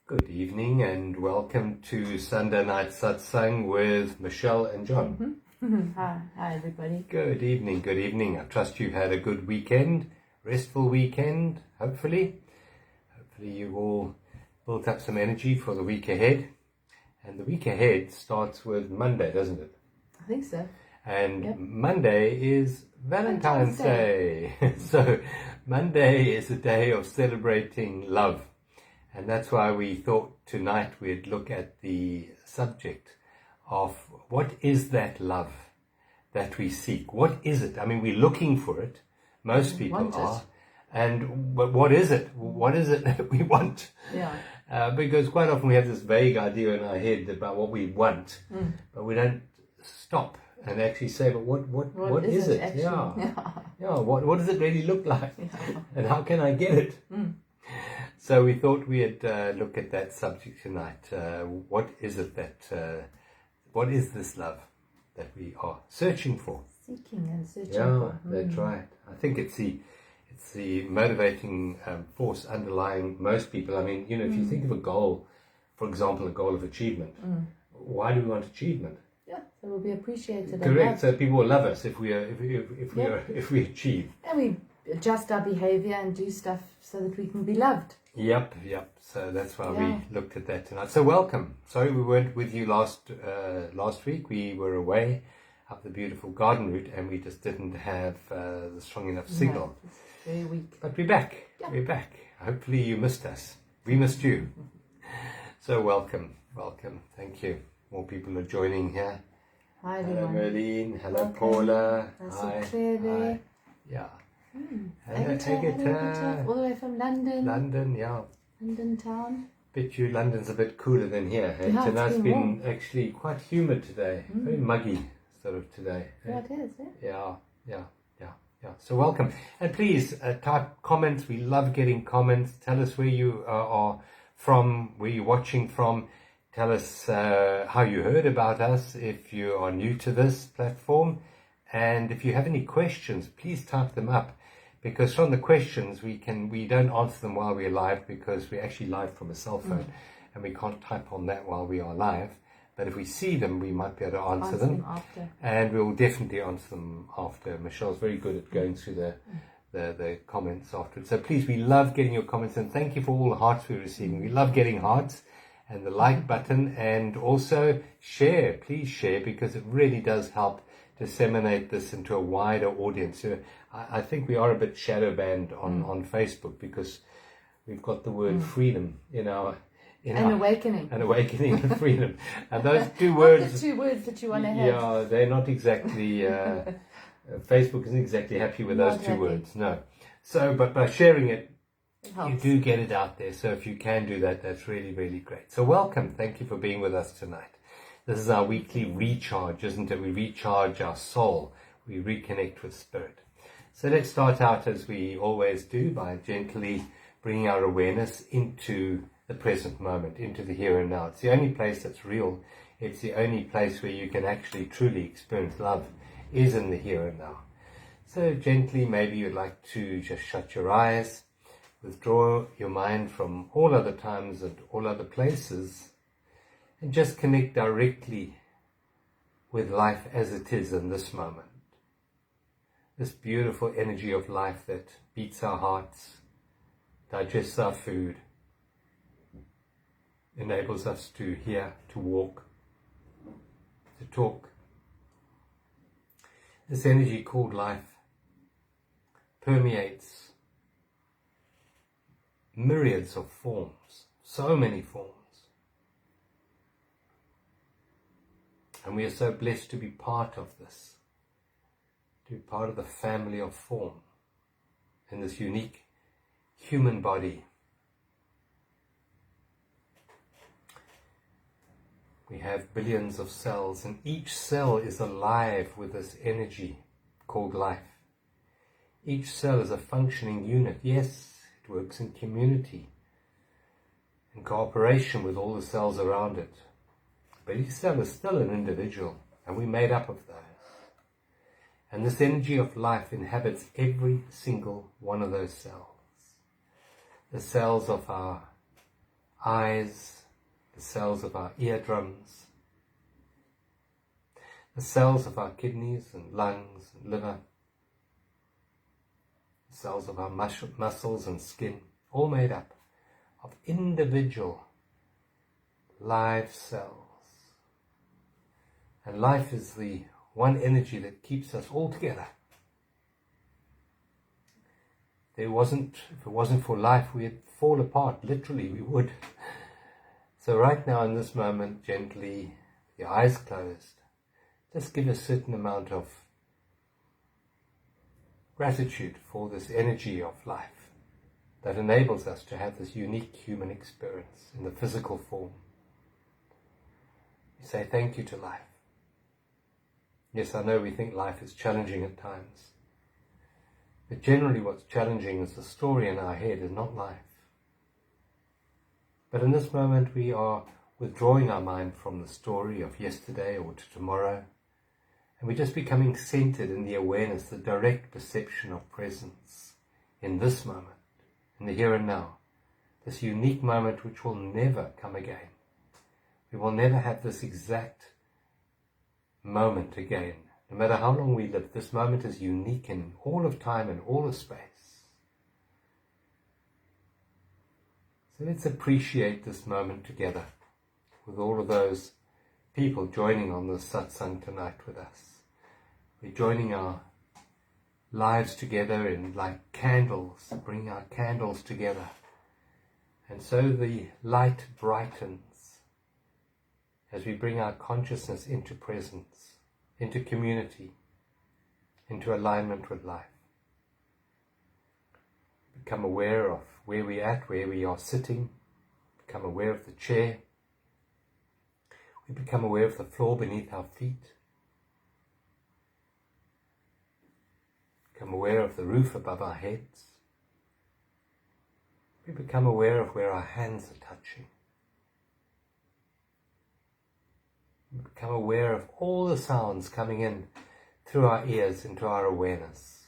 Good evening and welcome to Sunday Night Satsang with Michelle and John. Hi everybody. Good evening, good evening. I trust you've had a good weekend, restful weekend, hopefully. Hopefully you've all built up some energy for the week ahead. And the week ahead starts with Monday, doesn't it? I think so. And Yep. Monday is Valentine's Day. So Monday is a day of celebrating love. And that's why we thought tonight we'd look at the subject of what is that love that we seek? What is it? I mean, we're looking for it. Most people are. But what is it? What is it that we want? Yeah. Because quite often we have this vague idea in our head about what we want, but we don't stop and actually say, but what is it? Actually? Yeah. What does it really look like? Yeah. And how can I get it? So we thought we'd look at that subject tonight. What is it what is this love that we are searching for? Seeking and searching Yeah, for. that's right. I think it's the motivating force underlying most people. I mean, if you think of a goal, for example, a goal of achievement, why do we want achievement? Yeah, so we'll be appreciated. Correct. So people will love us if we achieve. And we adjust our behavior and do stuff so that we can be loved. Yep. So that's why we looked at that tonight. So welcome. Sorry we weren't with you last week. We were away up the beautiful garden route and we just didn't have the strong enough signal. No, it's very weak. But we're back. Yeah. We're back. Hopefully you missed us. We missed you. So welcome. Thank you. More people are joining here. Hi Hello everyone. Merlene. Hello Welcome. Paula. I see Claire there. Hi. Yeah. Agatha, Agatha. all the way from London. London, yeah. London town. Bet you London's a bit cooler than here. Hey? Yeah, Tonight's it's been warm. actually quite humid today. Very muggy sort of today. Hey? Yeah, it is, yeah. Yeah. So welcome. And please type comments. We love getting comments. Tell us where you are from, where you're watching from. Tell us how you heard about us if you are new to this platform. And if you have any questions, please type them up. Because from the questions, we don't answer them while we're live because we're actually live from a cell phone and we can't type on that while we are live. But if we see them, we might be able to answer them after. and we'll definitely answer them after. Michelle's very good at going through the comments afterwards. So please, we love getting your comments and thank you for all the hearts we're receiving. We love getting hearts and the like button, and also share. Please share because it really does help disseminate this into a wider audience. So I think we are a bit shadow banned on Facebook because we've got the word freedom in our Awakening. and awakening and freedom. And those two words, the two words that you want to have. yeah, they're not exactly Facebook isn't exactly happy with those Not two happy. words. No. So but by sharing it, It you helps. do get it out there. So if you can do that, that's really, really great. So welcome. Thank you for being with us tonight. This is our weekly recharge, isn't it? We recharge our soul. We reconnect with spirit. So let's start out as we always do by gently bringing our awareness into the present moment, into the here and now. It's the only place that's real. It's the only place where you can actually truly experience love is in the here and now. So gently, maybe you'd like to just shut your eyes, withdraw your mind from all other times and all other places, and just connect directly with life as it is in this moment. This beautiful energy of life that beats our hearts, digests our food, enables us to hear, to walk, to talk. This energy called life permeates myriads of forms, so many forms. And we are so blessed to be part of this, to be part of the family of form in this unique human body. We have billions of cells, and each cell is alive with this energy called life. Each cell is a functioning unit. Yes, it works in community, in cooperation with all the cells around it. But each cell is still an individual, and we're made up of those. And this energy of life inhabits every single one of those cells. The cells of our eyes, the cells of our eardrums, the cells of our kidneys and lungs and liver, the cells of our muscles and skin, all made up of individual live cells. And life is the one energy that keeps us all together. If it wasn't for life, we'd fall apart. Literally, we would. So right now, in this moment, gently, your eyes closed, just give a certain amount of gratitude for this energy of life that enables us to have this unique human experience in the physical form. You say thank you to life. Yes, I know we think life is challenging at times, but generally what's challenging is the story in our head and not life. But in this moment we are withdrawing our mind from the story of yesterday or to tomorrow, and we're just becoming centered in the awareness, the direct perception of presence in this moment, in the here and now, this unique moment which will never come again. We will never have this exact moment again. No matter how long we live, this moment is unique in all of time and all of space. So let's appreciate this moment together with all of those people joining on this satsang tonight with us. We're joining our lives together in like candles, bring our candles together. And so the light brightens as we bring our consciousness into presence, into community, into alignment with life. Become aware of where we're at, where we are sitting. Become aware of the chair. We become aware of the floor beneath our feet. Become aware of the roof above our heads. We become aware of where our hands are touching. We become aware of all the sounds coming in through our ears into our awareness.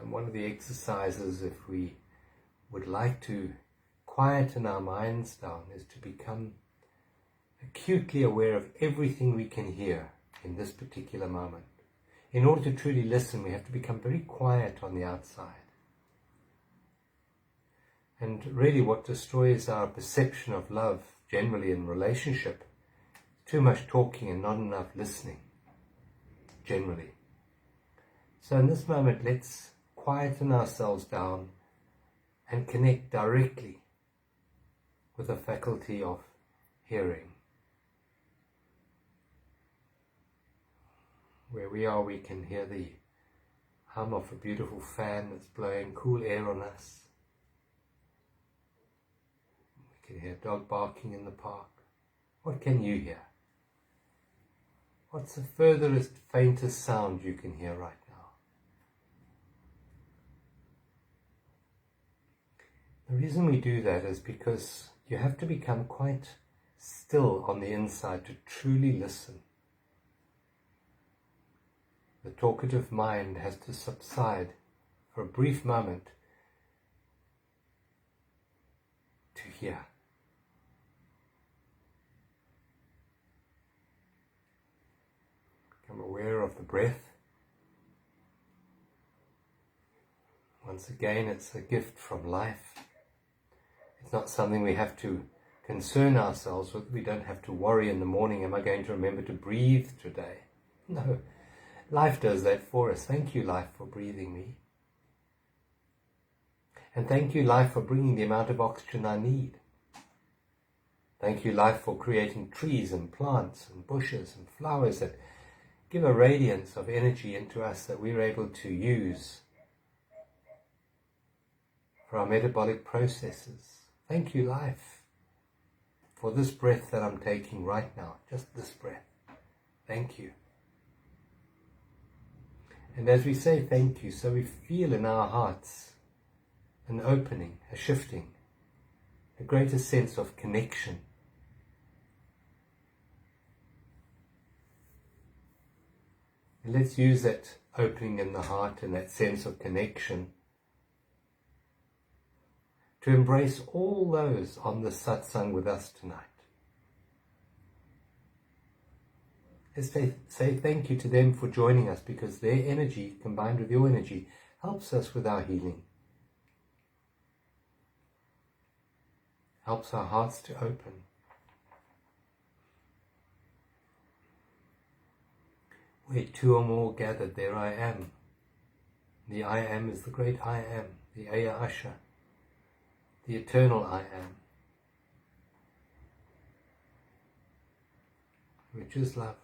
And one of the exercises, if we would like to quieten our minds down, is to become acutely aware of everything we can hear in this particular moment. In order to truly listen, we have to become very quiet on the outside. And really what destroys our perception of love, generally in relationship, too much talking and not enough listening, generally. So in this moment, let's quieten ourselves down and connect directly with the faculty of hearing. Where we are, we can hear the hum of a beautiful fan that's blowing cool air on us. We can hear a dog barking in the park. What can you hear? What's the furthest, faintest sound you can hear right now? The reason we do that is because you have to become quite still on the inside to truly listen. The talkative mind has to subside for a brief moment to hear. Become aware of the breath. Once again, it's a gift from life. It's not something we have to concern ourselves with. We don't have to worry in the morning, am I going to remember to breathe today? No. Life does that for us. Thank you, life, for breathing me. And thank you, life, for bringing the amount of oxygen I need. Thank you, life, for creating trees and plants and bushes and flowers that give a radiance of energy into us that we're able to use for our metabolic processes. Thank you, life, for this breath that I'm taking right now, just this breath. Thank you. And as we say thank you, so we feel in our hearts an opening, a shifting, a greater sense of connection. And let's use that opening in the heart and that sense of connection to embrace all those on the satsang with us tonight. Let's say thank you to them for joining us, because their energy combined with your energy helps us with our healing. Helps our hearts to open. Where two or more gathered, there I am. The I am is the great I am, the Aya Asha, the eternal I am, which is love.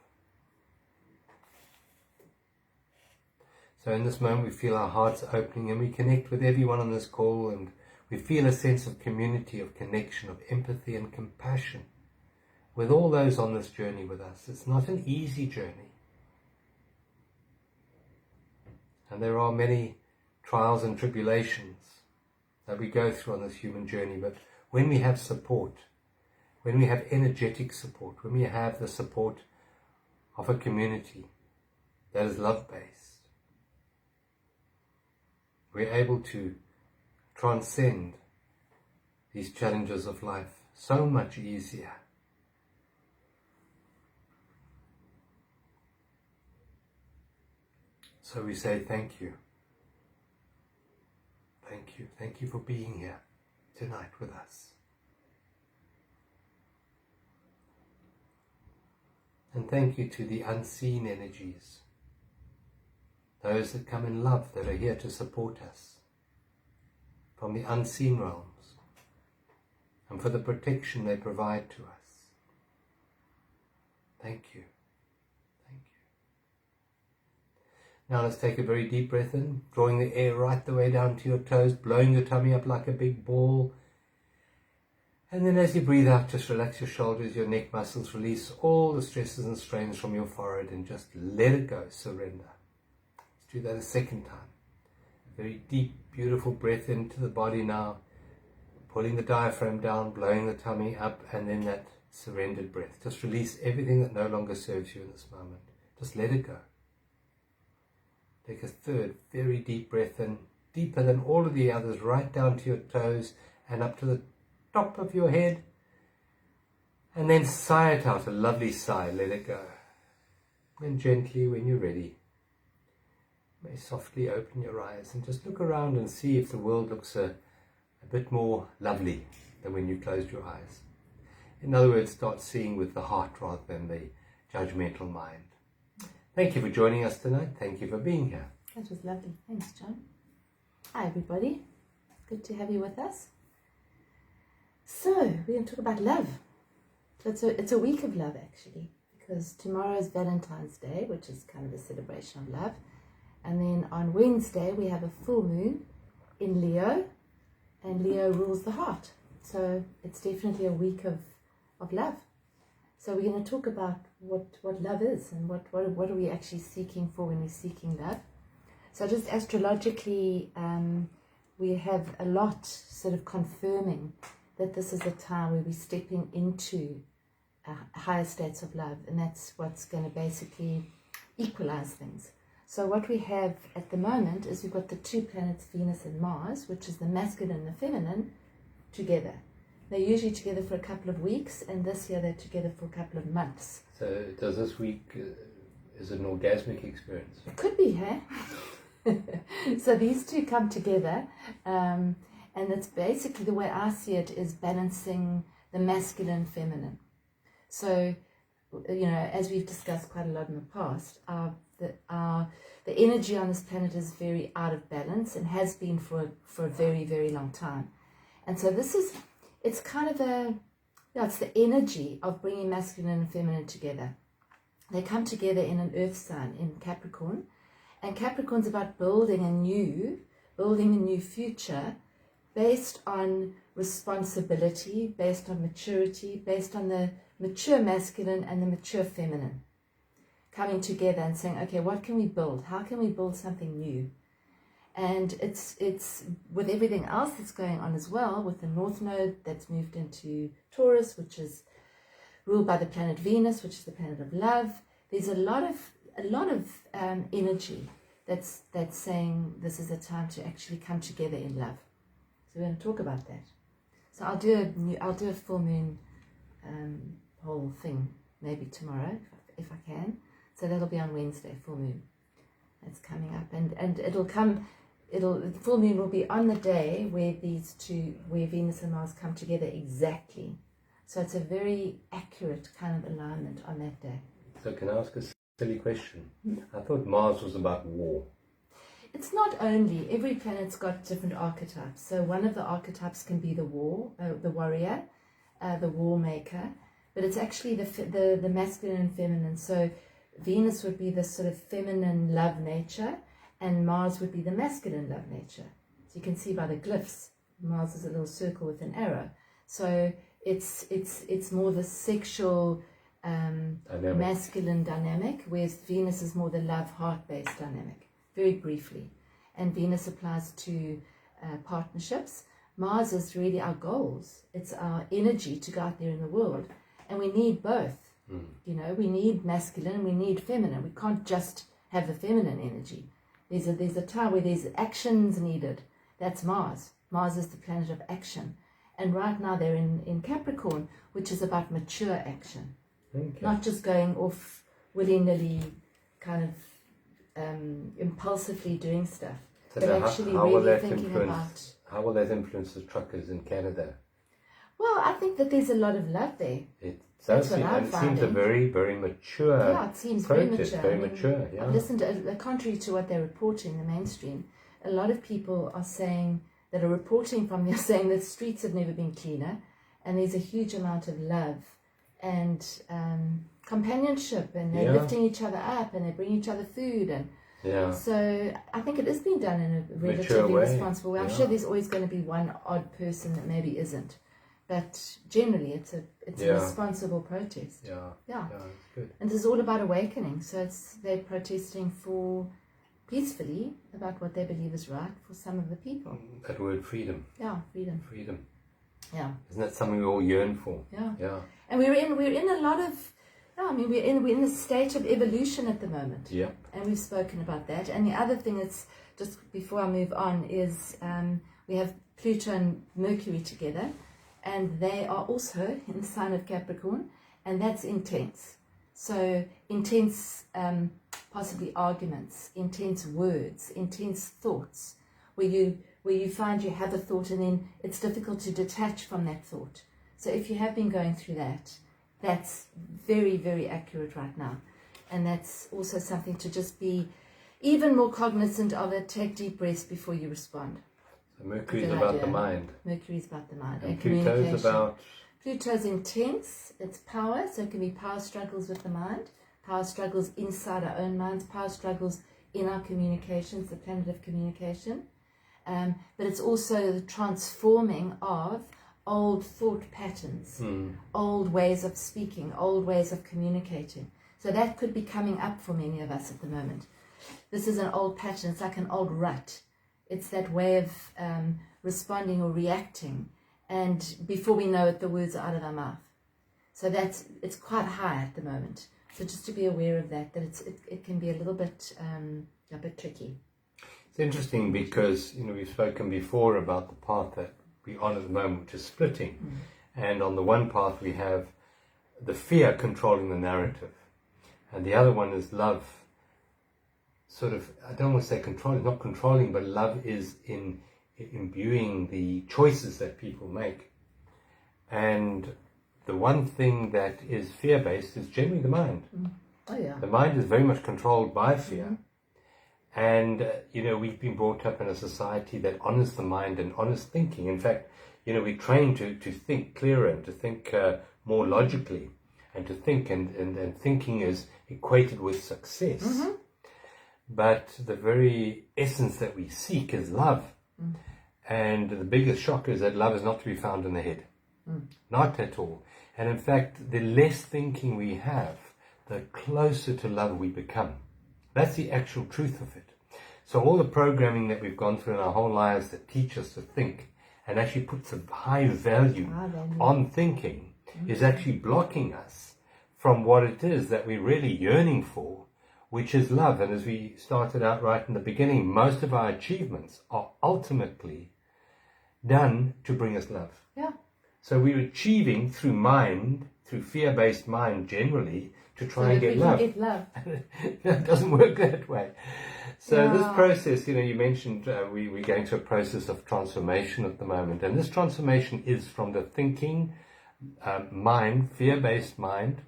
So in this moment we feel our hearts opening, and we connect with everyone on this call, and we feel a sense of community, of connection, of empathy and compassion with all those on this journey with us. It's not an easy journey. And there are many trials and tribulations that we go through on this human journey. But when we have support, when we have energetic support, when we have the support of a community that is love-based, we're able to transcend these challenges of life so much easier. So we say thank you. Thank you. Thank you for being here tonight with us. And thank you to the unseen energies, those that come in love, that are here to support us from the unseen realms, and for the protection they provide to us. Thank you. Now let's take a very deep breath in, drawing the air right the way down to your toes, blowing your tummy up like a big ball. And then as you breathe out, just relax your shoulders, your neck muscles, release all the stresses and strains from your forehead and just let it go, surrender. Let's do that a second time. A very deep, beautiful breath into the body now, pulling the diaphragm down, blowing the tummy up, and then that surrendered breath. Just release everything that no longer serves you in this moment. Just let it go. Take a third very deep breath in, deeper than all of the others, right down to your toes and up to the top of your head. And then sigh it out, a lovely sigh, let it go. And gently, when you're ready, you may softly open your eyes and just look around and see if the world looks a bit more lovely than when you closed your eyes. In other words, start seeing with the heart rather than the judgmental mind. Thank you for joining us tonight. Thank you for being here. That was lovely. Thanks, John. Hi, everybody. Good to have you with us. So, we're going to talk about love. So it's a week of love, actually, because tomorrow is Valentine's Day, which is kind of a celebration of love. And then on Wednesday, we have a full moon in Leo, and Leo rules the heart. So it's definitely a week of love. So we're going to talk about what love is and what are we actually seeking for when we're seeking love. So just astrologically, we have a lot sort of confirming that this is a time where we're stepping into higher states of love, and that's what's going to basically equalize things. So what we have at the moment is we've got the two planets, Venus and Mars, which is the masculine and the feminine, together. They're usually together for a couple of weeks, and this year they're together for a couple of months. So does this week, is it an orgasmic experience? It could be, hey? So these two come together, and it's basically, the way I see it, is balancing the masculine and feminine. So, you know, as we've discussed quite a lot in the past, the energy on this planet is very out of balance and has been for a very, very long time. And so it's kind of it's the energy of bringing masculine and feminine together. They come together in an earth sign, in Capricorn, and Capricorn's about building a new future based on responsibility, based on maturity, based on the mature masculine and the mature feminine coming together and saying, okay, what can we build? How can we build something new? And it's with everything else that's going on as well, with the North Node that's moved into Taurus, which is ruled by the planet Venus, which is the planet of love. There's a lot of energy that's saying this is a time to actually come together in love. So we're going to talk about that. So I'll do a full moon whole thing maybe tomorrow if I can. So that'll be on Wednesday, full moon. That's coming up, and the full moon will be on the day where where Venus and Mars come together exactly. So it's a very accurate kind of alignment on that day. So can I ask a silly question? I thought Mars was about war. It's not only. Every planet's got different archetypes. So one of the archetypes can be the warrior, the war maker, but it's actually the masculine and feminine. So Venus would be the sort of feminine love nature, and Mars would be the masculine love nature. So you can see by the glyphs, Mars is a little circle with an arrow. So it's more the sexual masculine dynamic, whereas Venus is more the love heart-based dynamic. Very briefly, and Venus applies to partnerships. Mars is really our goals. It's our energy to go out there in the world, and we need both. You know, we need masculine and we need feminine. We can't just have the feminine energy. There's a time where there's actions needed. That's Mars. Mars is the planet of action, and right now they're in Capricorn, which is about mature action, not just going off willy-nilly, kind of impulsively doing stuff, So but actually really thinking about. How will that influence the truckers in Canada? Well, I think that there's a lot of love there. It That's does what I'm seem, it seems a finding. very, very mature Yeah, it seems very protest, mature. very I mean, mature, yeah. I've listened to, contrary to what they're reporting in the mainstream, a lot of people are saying, that are reporting from there, saying that streets have never been cleaner, and there's a huge amount of love and companionship, and they're lifting each other up, and they bring each other food, and so I think it is being done in a relatively responsible way. I'm sure there's always going to be one odd person that maybe isn't, but generally it's a responsible protest. Yeah, it's good. And this is all about awakening. So they're protesting for peacefully about what they believe is right for some of the people. That word freedom. Yeah, freedom. Freedom. Yeah. Isn't that something we all yearn for? Yeah. Yeah. And we're in a lot of. I mean, we're in a state of evolution at the moment. Yeah. And we've spoken about that. And the other thing that's, just before I move on, is we have Pluto and Mercury together, and they are also in the sign of Capricorn, and that's intense. So intense, possibly arguments, intense words, intense thoughts, where you find you have a thought and then it's difficult to detach from that thought. So if you have been going through that, that's very, very accurate right now. And that's also something to just be even more cognizant of it. Take deep breaths before you respond. So Mercury is about the mind. Mercury is about the mind. And Pluto's about... Pluto's intense. It's power. So it can be power struggles with the mind, power struggles inside our own minds, power struggles in our communications, the planet of communication. But it's also the transforming of old thought patterns, old ways of speaking, old ways of communicating. So that could be coming up for many of us at the moment. This is an old pattern. It's like an old rut. It's that way of responding or reacting, and before we know it, the words are out of our mouth. So it's quite high at the moment. So just to be aware of that it can be a bit tricky. It's interesting because we've spoken before about the path that we're on at the moment, which is splitting. And on the one path we have the fear controlling the narrative, and the other one is love. Sort of, I don't want to say controlling, not controlling, but love is in imbuing the choices that people make. And the one thing that is fear-based is generally the mind. Oh yeah. The mind is very much controlled by fear. And, we've been brought up in a society that honors the mind and honors thinking. In fact, we're trained to think clearer and to think more logically, and to think, and thinking is equated with success. But the very essence that we seek is love. And the biggest shock is that love is not to be found in the head. Not at all. And in fact, the less thinking we have, the closer to love we become. That's the actual truth of it. So all the programming that we've gone through in our whole lives that teach us to think and actually puts a high value on thinking is actually blocking us from what it is that we're really yearning for, which is love. And as we started out right in the beginning, most of our achievements are ultimately done to bring us love. Yeah. So we're achieving through mind, through fear-based mind generally, to try So and that get we love. can get love. It doesn't work that way. So Yeah. this process, you mentioned we're going through a process of transformation at the moment. And this transformation is from the thinking mind, fear-based mind,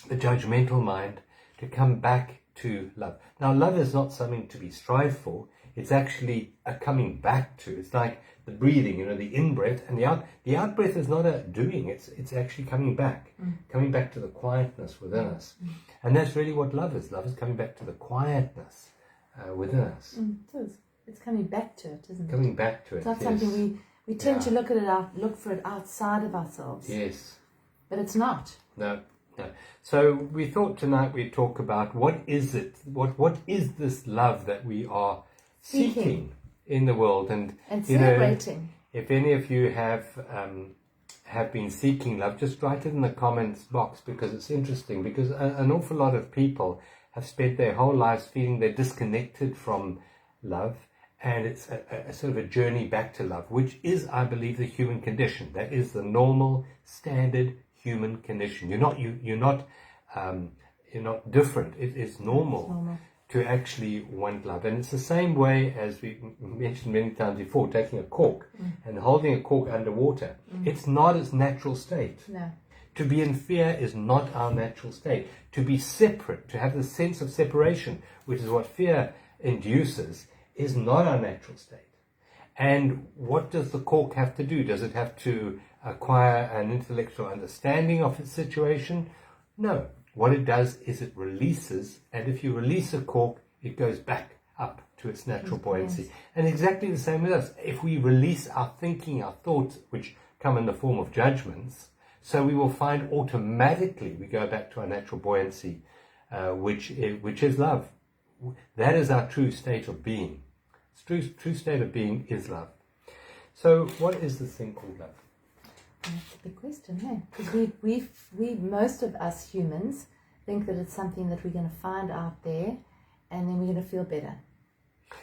the judgmental mind, to come back to love. Now, love is not something to be strived for. It's actually a coming back to. It's like the breathing, the in-breath and the out-breath is not a doing. It's actually coming back to the quietness within us. And that's really what love is. Love is coming back to the quietness within us. It is. It's coming back to it, isn't it? Coming back to it. It's not yes. something we tend to look for it outside of ourselves. Yes. But it's not. No. So we thought tonight we'd talk about what is it? What is this love that we are seeking in the world? And celebrating. If any of you have been seeking love, just write it in the comments box, because it's interesting. Because an awful lot of people have spent their whole lives feeling they're disconnected from love, and it's a sort of a journey back to love, which is, I believe, the human condition. That is the normal, standard human condition. You're not different. It is normal to actually want love. And it's the same way as we mentioned many times before, taking a cork and holding a cork underwater. It's not its natural state. No. To be in fear is not our natural state. To be separate, to have the sense of separation, which is what fear induces, is not our natural state. And what does the cork have to do? Does it have to acquire an intellectual understanding of its situation? No. What it does is it releases, and if you release a cork, it goes back up to its natural buoyancy. Yes. And exactly the same with us. If we release our thinking, our thoughts, which come in the form of judgments, so we will find automatically we go back to our natural buoyancy, which is love. That is our true state of being. True state of being is love. So what is this thing called love? That's a big question, hey? Because we most of us humans think that it's something that we're going to find out there, and then we're going to feel better.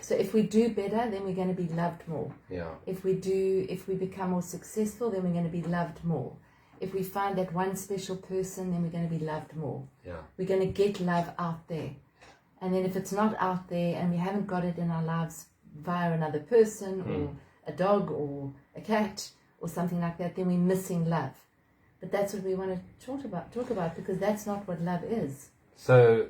So if we do better, then we're going to be loved more. Yeah. If we become more successful, then we're going to be loved more. If we find that one special person, then we're going to be loved more. Yeah. We're going to get love out there. And then if it's not out there and we haven't got it in our lives via another person or a dog or a cat or something like that, then we're missing love. But that's what we want to talk about, because that's not what love is. So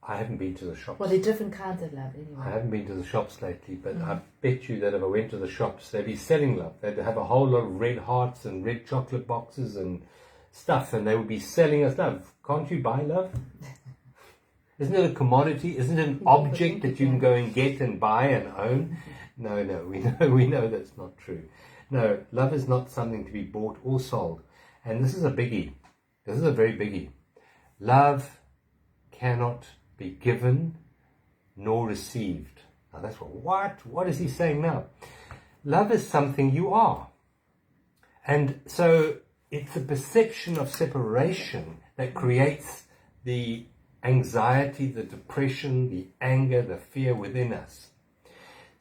I haven't been to the shops. Well, there are different kinds of love anyway. I haven't been to the shops lately, but I bet you that if I went to the shops, they'd be selling love. They'd have a whole lot of red hearts and red chocolate boxes and stuff, and they would be selling us love. Can't you buy love? Isn't it a commodity? Isn't it an object that you can go and get and buy and own? No, we know that's not true. No, love is not something to be bought or sold. And this is a biggie. This is a very biggie. Love cannot be given nor received. Now that's what is he saying now? Love is something you are. And so it's the perception of separation that creates the anxiety, the depression, the anger, the fear within us.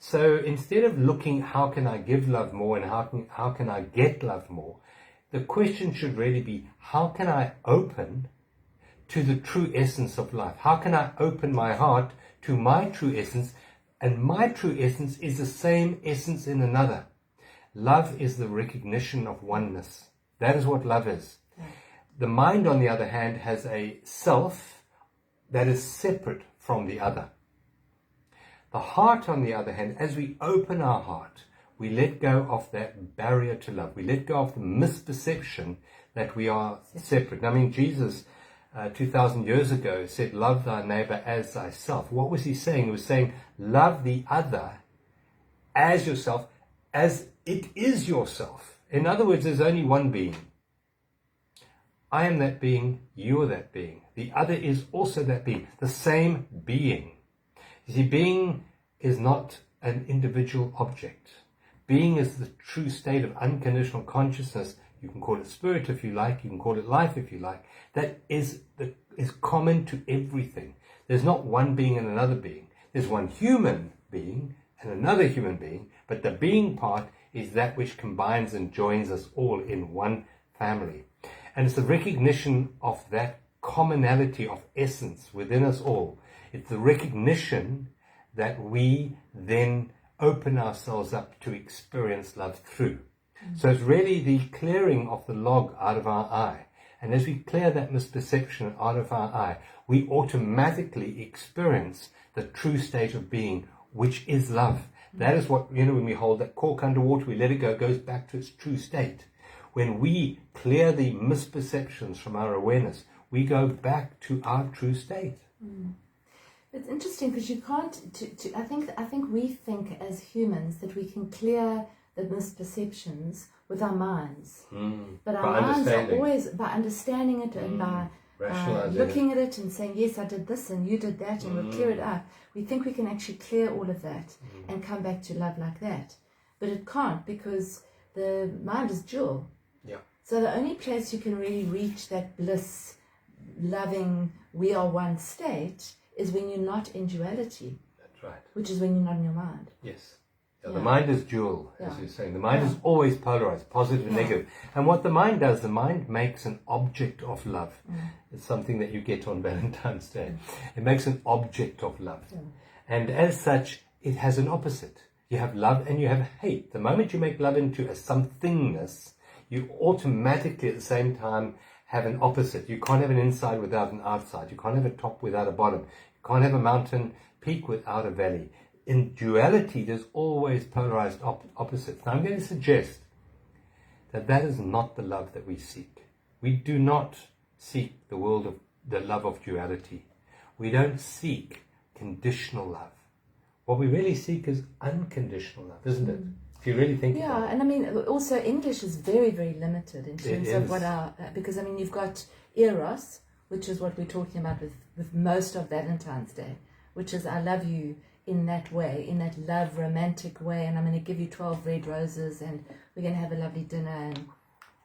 So instead of looking, how can I give love more and how can I get love more, the question should really be, how can I open to the true essence of life? How can I open my heart to my true essence? And my true essence is the same essence in another. Love is the recognition of oneness. That is what love is. The mind, on the other hand, has a self that is separate from the other. The heart, on the other hand, as we open our heart, we let go of that barrier to love. We let go of the misperception that we are separate. I mean, Jesus, 2,000 years ago, said, love thy neighbor as thyself. What was he saying? He was saying, love the other as yourself, as it is yourself. In other words, there's only one being. I am that being, you're that being. The other is also that being, the same being. You see, being is not an individual object. Being is the true state of unconditional consciousness. You can call it spirit if you like, you can call it life if you like. That is common to everything. There's not one being and another being. There's one human being and another human being, but the being part is that which combines and joins us all in one family. And it's the recognition of that commonality of essence within us all. It's the recognition that we then open ourselves up to experience love through. So it's really the clearing of the log out of our eye. And as we clear that misperception out of our eye, we automatically experience the true state of being, which is love. That is what, when we hold that cork underwater, we let it go, it goes back to its true state. When we clear the misperceptions from our awareness, we go back to our true state. It's interesting because you can't. I think we think as humans that we can clear the misperceptions with our minds, but our minds are always by understanding it and by looking at it and saying, yes, I did this and you did that, and we'll clear it out. We think we can actually clear all of that and come back to love like that, but it can't, because the mind is dual. Yeah. So the only place you can really reach that bliss, loving, we are one state is when you're not in duality. That's right. Which is when you're not in your mind. Yes. The mind is dual, as you're saying. The mind is always polarized, positive and negative. And what the mind does, the mind makes an object of love. It's something that you get on Valentine's Day. It makes an object of love. And as such, it has an opposite. You have love and you have hate. The moment you make love into a somethingness, you automatically at the same time have an opposite. You can't have an inside without an outside. You can't have a top without a bottom. You can't have a mountain peak without a valley. In duality, there's always polarized opposites. Now, I'm going to suggest that that is not the love that we seek. We do not seek the love of duality. We don't seek conditional love. What we really seek is unconditional love, isn't it? If you really think about it. Yeah, and I mean, also English is very, very limited in terms of what because I mean, you've got Eros, which is what we're talking about with most of Valentine's Day, which is I love you in that way, in that love romantic way, and I'm going to give you 12 red roses and we're going to have a lovely dinner and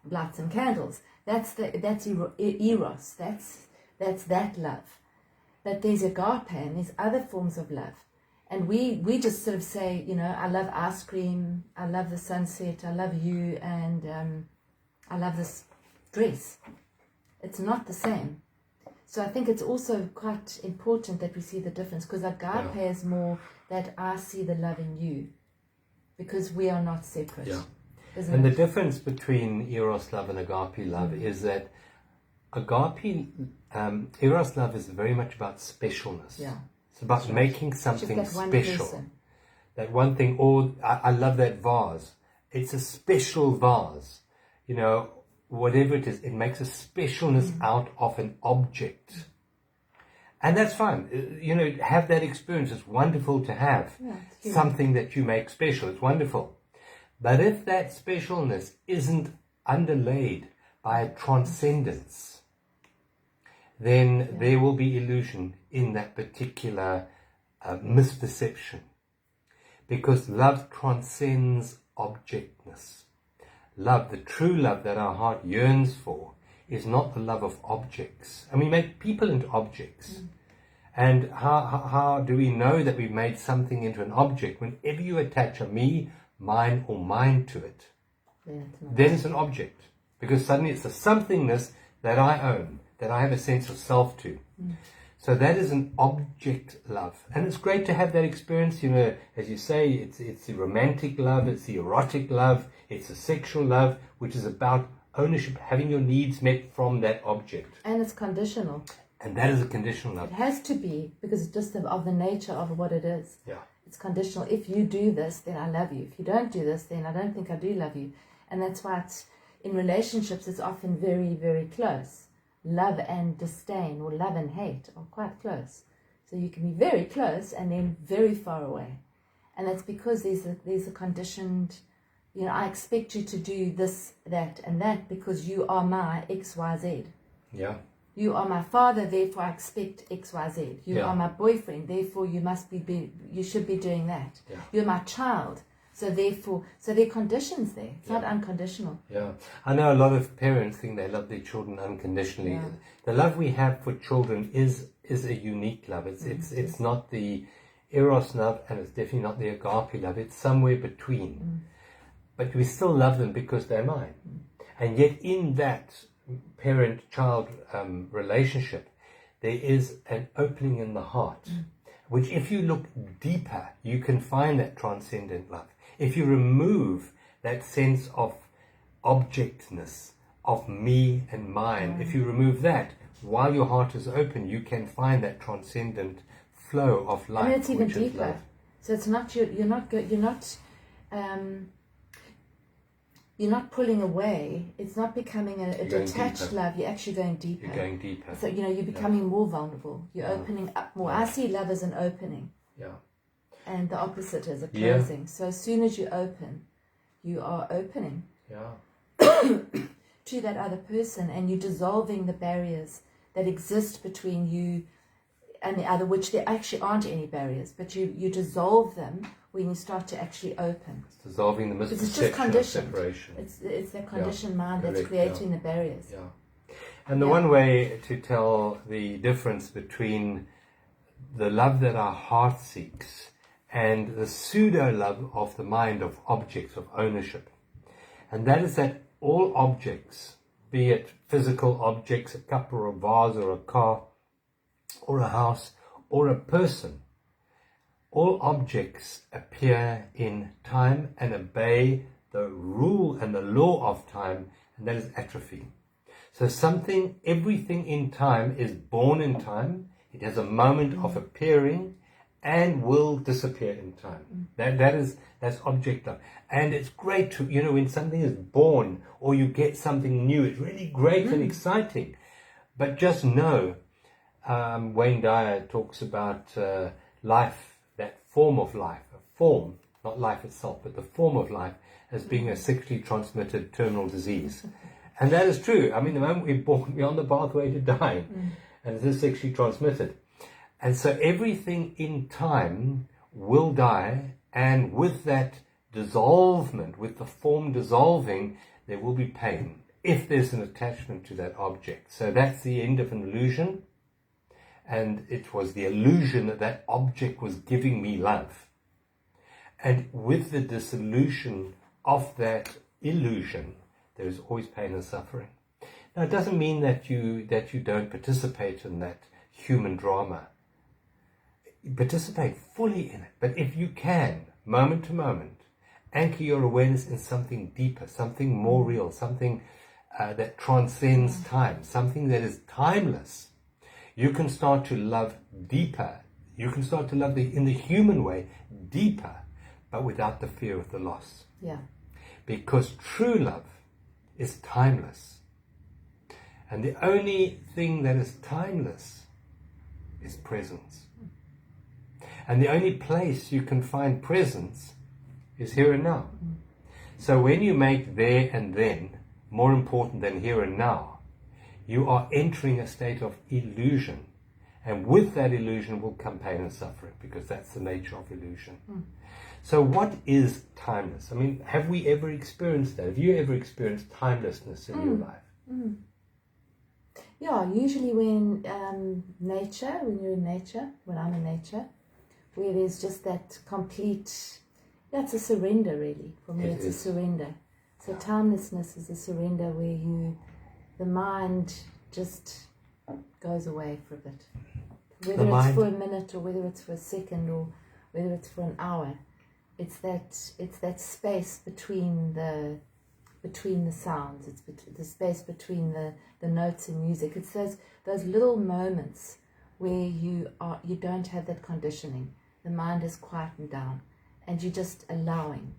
light some candles. That's Eros. That's that love. But there's agape and there's other forms of love. And we just sort of say, I love ice cream, I love the sunset, I love you, and I love this dress. It's not the same. So I think it's also quite important that we see the difference, because agape is more that I see the love in you, because we are not separate. Yeah. And the difference between Eros love and agape love is that agape, Eros love is very much about specialness. Yeah. It's about making something special. Person. That one thing, or I love that vase. It's a special vase. Whatever it is, it makes a specialness out of an object. And that's fine. Have that experience. It's wonderful to have something that you make special. It's wonderful. But if that specialness isn't underlaid by a transcendence, then there will be illusion in that particular misperception. Because love transcends objectness. Love, the true love that our heart yearns for, is not the love of objects. And we make people into objects. And how do we know that we've made something into an object? Whenever you attach a me, mine, or mine to it, then it's an object. Because suddenly it's a somethingness that I own, that I have a sense of self to. So that is an object love. And it's great to have that experience. As you say, it's the romantic love, it's the erotic love, it's the sexual love, which is about ownership, having your needs met from that object. And it's conditional. And that is a conditional love. It has to be, because it's just of the nature of what it is. Yeah. It's conditional. If you do this, then I love you. If you don't do this, then I don't think I do love you. And that's why in relationships, it's often very, very close. Love and disdain, or love and hate, are quite close. So you can be very close and then very far away. And that's because there's a conditioned, I expect you to do this, that, and that because you are my X, Y, Z. Yeah. You are my father, therefore I expect X, Y, Z. You are my boyfriend, therefore you should be doing that. Yeah. You're my child. So there are conditions there. It's not unconditional. Yeah. I know a lot of parents think they love their children unconditionally. Yeah. The love we have for children is a unique love. It's not the Eros love, and it's definitely not the agape love. It's somewhere between. but we still love them because they're mine. And yet in that parent-child relationship, there is an opening in the heart, which if you look deeper, you can find that transcendent love. If you remove that sense of objectness, of me and mine, if you remove that, while your heart is open, you can find that transcendent flow of life. And it's even which is deeper. love. So it's not you're not pulling away. It's not becoming a detached deeper. love. You're actually going deeper. You're going deeper. So you're becoming more vulnerable. You're opening up more. I see love as an opening. Yeah. And the opposite is a closing. So as soon as you open, you are opening to that other person, and you're dissolving the barriers that exist between you and the other, which there actually aren't any barriers, but you dissolve them when you start to actually open. It's dissolving the Because it's just misperception of conditioned. separation. It's that conditioned mind that's creating the barriers. Yeah. And the one way to tell the difference between the love that our heart seeks and the pseudo-love of the mind, of objects, of ownership. And that is that all objects, be it physical objects, a cup or a vase or a car or a house or a person, all objects appear in time and obey the rule and the law of time, and that is atrophy. So everything in time is born in time. It has a moment of appearing and will disappear in time. That's object love. And it's great to, when something is born or you get something new, it's really great and exciting. But just know, Wayne Dyer talks about life, that form of life, a form, not life itself, but the form of life as being a sexually transmitted terminal disease. And that is true. I mean, the moment we're born, we're on the pathway to dying, and it is sexually transmitted. And so everything in time will die, and with that dissolvement, with the form dissolving, there will be pain if there's an attachment to that object. So that's the end of an illusion, and it was the illusion that that object was giving me love. And with the dissolution of that illusion, there is always pain and suffering. Now, it doesn't mean that you don't participate in that human drama. Participate fully in it. But if you can, moment to moment, anchor your awareness in something deeper, something more real, something that transcends time, something that is timeless, you can start to love deeper. You can start to love in the human way deeper, but without the fear of the loss. Yeah. Because true love is timeless. And the only thing that is timeless is presence. And the only place you can find presence is here and now. So when you make there and then more important than here and now, you are entering a state of illusion. And with that illusion will come pain and suffering, because that's the nature of illusion. So what is timeless? I mean, have we ever experienced that? Have you ever experienced timelessness in your life? Yeah, usually when you're in nature, when I'm in nature, where there's just that complete, it's a surrender really. For me, it's a surrender. So timelessness is a surrender where the mind just goes away for a bit. Whether it's for a minute or whether it's for a second or whether it's for an hour. It's that space between the sounds. It's the space between the notes in music. It's those little moments where you don't have that conditioning. The mind is quietened down, and you're just allowing.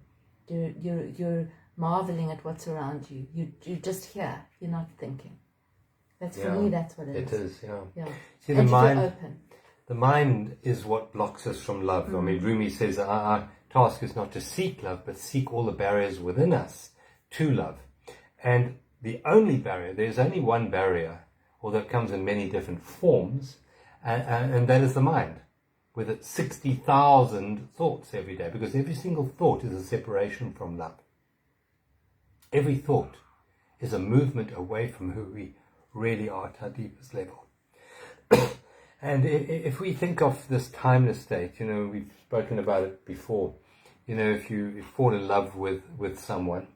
You're marveling at what's around you. You're just here. You're not thinking. For me, that's what it is. It is, yeah. See, and the mind, open. The mind is what blocks us from love. I mean, Rumi says our task is not to seek love, but seek all the barriers within us to love. And the only barrier, there's only one barrier, although it comes in many different forms, and that is the mind, with its 60,000 thoughts every day, because every single thought is a separation from love. Every thought is a movement away from who we really are at our deepest level. And if we think of this timeless state, we've spoken about it before, You know, if you fall in love with someone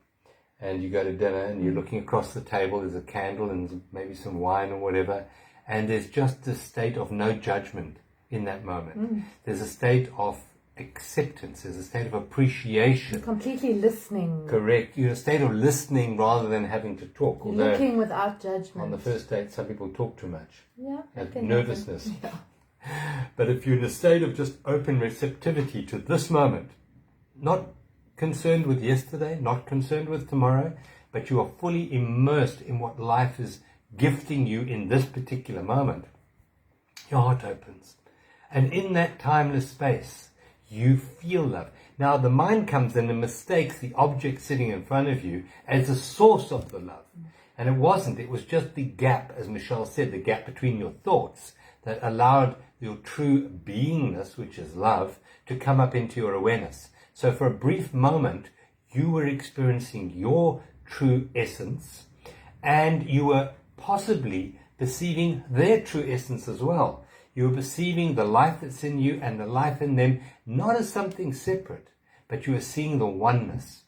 and you go to dinner and you're looking across the table, there's a candle and maybe some wine or whatever, and there's just a state of no judgment in that moment. There's a state of acceptance, there's a state of appreciation. You're completely listening. Correct. You're in a state of listening rather than having to talk. You're Although looking without judgment. on the first date, some people talk too much. Yeah. Have can nervousness. happen. Yeah. But if you're in a state of just open receptivity to this moment, not concerned with yesterday, not concerned with tomorrow, but you are fully immersed in what life is gifting you in this particular moment, your heart opens. And in that timeless space, you feel love. Now the mind comes in and mistakes the object sitting in front of you as the source of the love. And it wasn't. It was just the gap, as Michelle said, the gap between your thoughts that allowed your true beingness, which is love, to come up into your awareness. So for a brief moment, you were experiencing your true essence, and you were possibly perceiving their true essence as well. You were perceiving the life that's in you and the life in them, not as something separate, but you were seeing the oneness.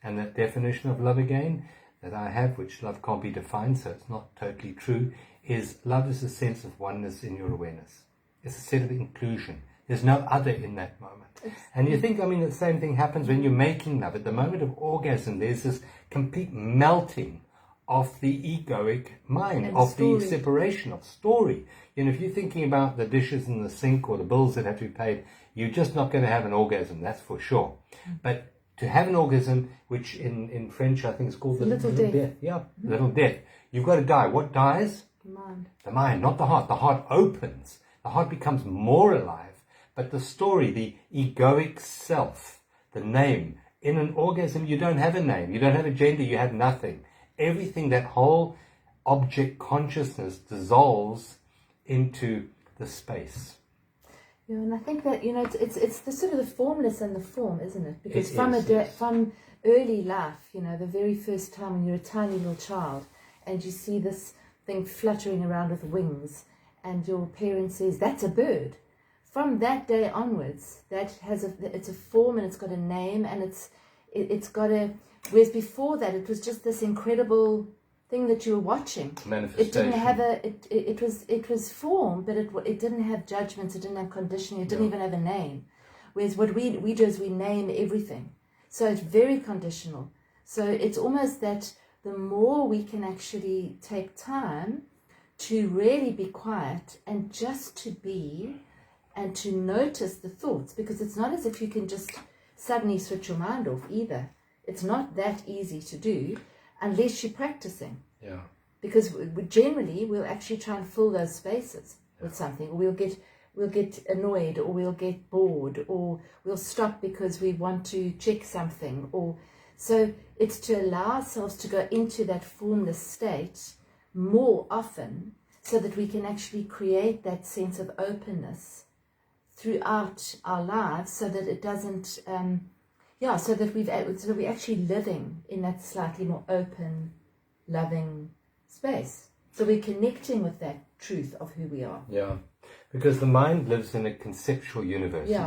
And that definition of love again that I have, which love can't be defined, so it's not totally true, is love is a sense of oneness in your awareness. It's a set of inclusion. There's no other in that moment. And you think, the same thing happens when you're making love. At the moment of orgasm, there's this complete melting of the egoic mind, and of story. the separation of story. If you're thinking about the dishes in the sink or the bills that have to be paid, you're just not going to have an orgasm, that's for sure. But to have an orgasm, which in French I think is called the little death. Yeah, little death. You've got to die. What dies? The mind. The mind, not the heart. The heart opens. The heart becomes more alive. But the story, the egoic self, the name, in an orgasm you don't have a name. You don't have a gender. You have nothing. Everything, that whole object consciousness dissolves into the space. Yeah, and I think that it's the sort of the formless and the form, isn't it? Because Yes. from early life, the very first time when you're a tiny little child, and you see this thing fluttering around with wings, and your parent says that's a bird. From that day onwards, it's a form and it's got a name and it's got a. Whereas before that, it was just this incredible thing that you were watching. Manifestation. It didn't have it was form, but it didn't have judgments, it didn't have conditioning, it didn't even have a name. Whereas what we do is we name everything. So it's very conditional. So it's almost that the more we can actually take time to really be quiet and just to be and to notice the thoughts, because it's not as if you can just suddenly switch your mind off either. It's not that easy to do unless you're practicing. Yeah. Because we'll actually try and fill those spaces with something. Or we'll get annoyed, or we'll get bored, or we'll stop because we want to check something. So it's to allow ourselves to go into that formless state more often, so that we can actually create that sense of openness throughout our lives, so that it doesn't, so that we're actually living in that slightly more open, loving space. So we're connecting with that truth of who we are. Yeah, because the mind lives in a conceptual universe. Yeah.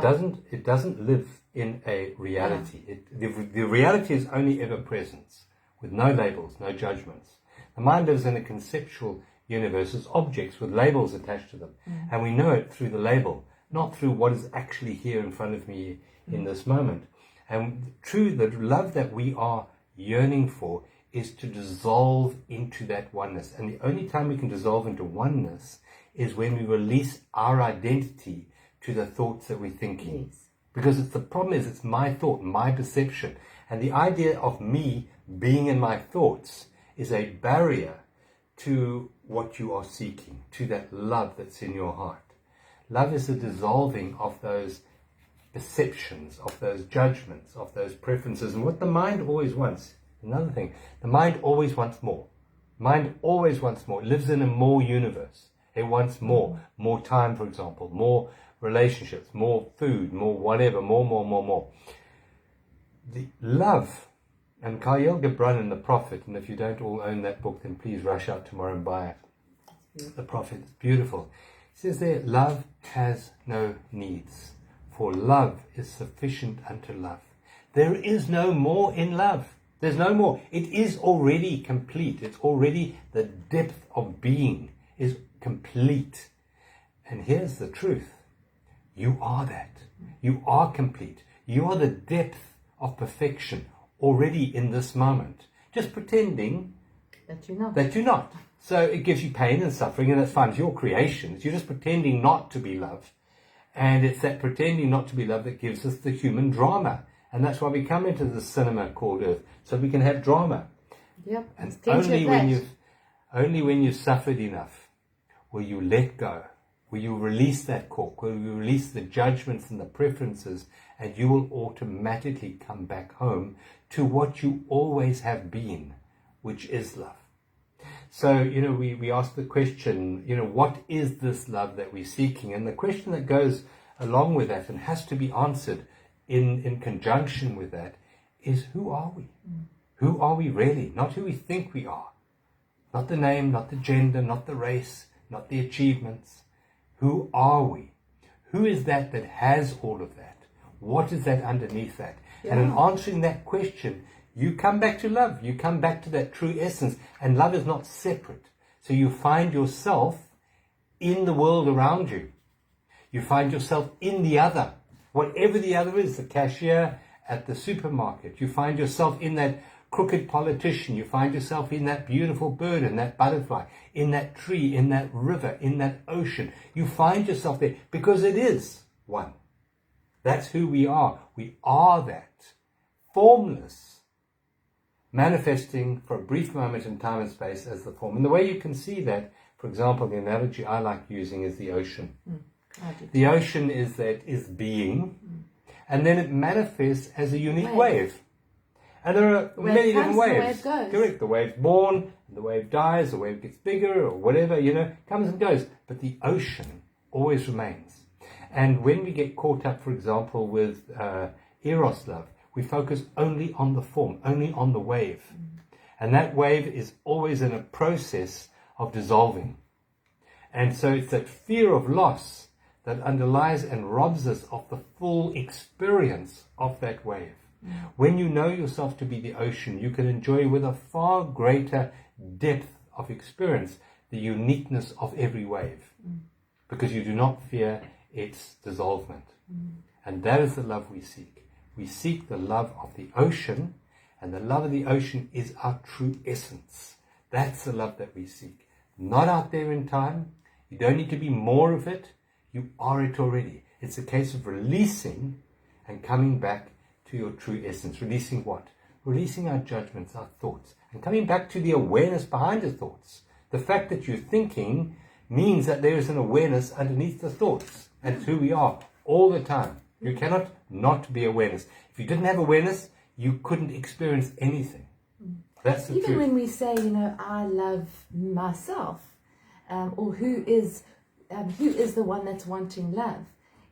It doesn't live in a reality. Yeah. The reality is only ever presence, with no labels, no judgments. The mind lives in a conceptual universe as objects with labels attached to them. And we know it through the label, not through what is actually here in front of me in this moment. And the love that we are yearning for is to dissolve into that oneness. And the only time we can dissolve into oneness is when we release our identity to the thoughts that we're thinking. Yes. Because the problem is it's my thought, my perception. And the idea of me being in my thoughts is a barrier to what you are seeking, to that love that's in your heart. Love is the dissolving of those perceptions, of those judgments, of those preferences. And what the mind always wants, another thing, the mind always wants more. Mind always wants more. It lives in a more universe. It wants more. More time, for example, more relationships, more food, more whatever, more. The love, and Kyle Gebran and the Prophet, and if you don't all own that book, then please rush out tomorrow and buy it. The Prophet, it's beautiful. He says there, love has no needs, for love is sufficient unto love. There is no more in love. There's no more. It is already complete. It's already, the depth of being is complete. And here's the truth. You are that. You are complete. You are the depth of perfection already in this moment. Just pretending that you're not. So it gives you pain and suffering, and that's fine. It's your creation. You're just pretending not to be loved. And it's that pretending not to be loved that gives us the human drama. And that's why we come into the cinema called Earth, so we can have drama. Yep. And only when you've suffered enough will you let go, will you release that cork, will you release the judgments and the preferences, and you will automatically come back home to what you always have been, which is love. So, we ask the question, what is this love that we're seeking? And the question that goes along with that and has to be answered in conjunction with that is, who are we? Who are we really? Not who we think we are. Not the name, not the gender, not the race, not the achievements. Who are we? Who is that has all of that? What is that underneath that? Yeah. And in answering that question, you come back to love. You come back to that true essence. And love is not separate. So you find yourself in the world around you. You find yourself in the other. Whatever the other is, the cashier at the supermarket. You find yourself in that crooked politician. You find yourself in that beautiful bird and that butterfly, in that tree, in that river, in that ocean. You find yourself there because it is one. That's who we are. We are that. Formless. Manifesting for a brief moment in time and space as the form. And the way you can see that, for example, the analogy I like using is the ocean. The ocean is being, and then it manifests as a unique wave. And there are many different waves. The wave goes. Correct. The wave's born, the wave dies, the wave gets bigger, or whatever, comes and goes. But the ocean always remains. And when we get caught up, for example, with Eros love, we focus only on the form, only on the wave. And that wave is always in a process of dissolving. And so it's that fear of loss that underlies and robs us of the full experience of that wave. When you know yourself to be the ocean, you can enjoy with a far greater depth of experience the uniqueness of every wave, because you do not fear its dissolvement. And that is the love we seek. We seek the love of the ocean, and the love of the ocean is our true essence. That's the love that we seek. Not out there in time. You don't need to be more of it. You are it already. It's a case of releasing and coming back to your true essence. Releasing what? Releasing our judgments, our thoughts, and coming back to the awareness behind the thoughts. The fact that you're thinking means that there is an awareness underneath the thoughts. And it's who we are all the time. You cannot not be awareness. If you didn't have awareness, you couldn't experience anything. That's the truth. Even when we say, I love myself, or who is the one that's wanting love?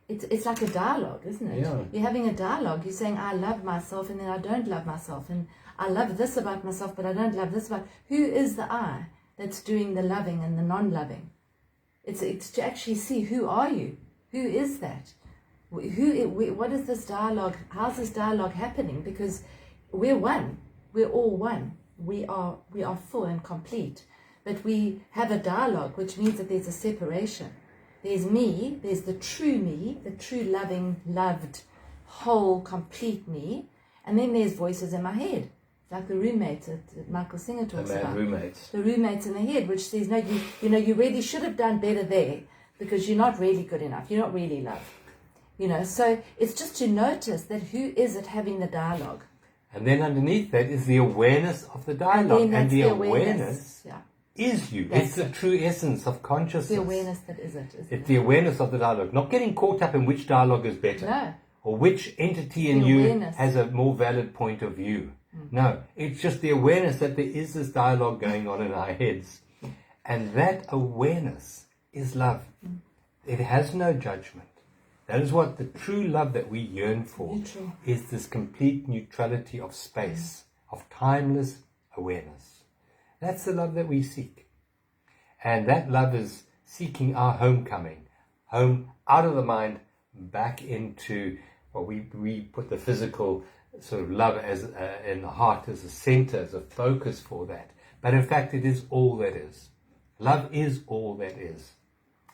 It's like a dialogue, isn't it? Yeah. You're having a dialogue. You're saying, I love myself, and then I don't love myself. And I love this about myself, but I don't love this about... Who is the I that's doing the loving and the non-loving? It's to actually see, who are you? Who is that? What is this dialogue? How's this dialogue happening? Because we're one. We're all one. We are full and complete. But we have a dialogue, which means that there's a separation. There's me, there's the true loving, loved, whole, complete me. And then there's voices in my head, like the roommates that Michael Singer talks about. Roommates. The roommates in the head, which says, no, you really should have done better there, because you're not really good enough. You're not really loved. So it's just to notice that who is it having the dialogue. And then underneath that is the awareness of the dialogue. And the awareness is you. It's the true essence of consciousness. The awareness that is it. It's the awareness of the dialogue. Not getting caught up in which dialogue is better. No. Or which entity in you has a more valid point of view. No. It's just the awareness that there is this dialogue going on in our heads. And that awareness is love. It has no judgment. That is what the true love that we yearn for is, this complete neutrality of space, of timeless awareness. That's the love that we seek. And that love is seeking our homecoming, home out of the mind, back into what we put the physical sort of love as in the heart as a center, as a focus for that. But in fact, it is all that is. Love is all that is.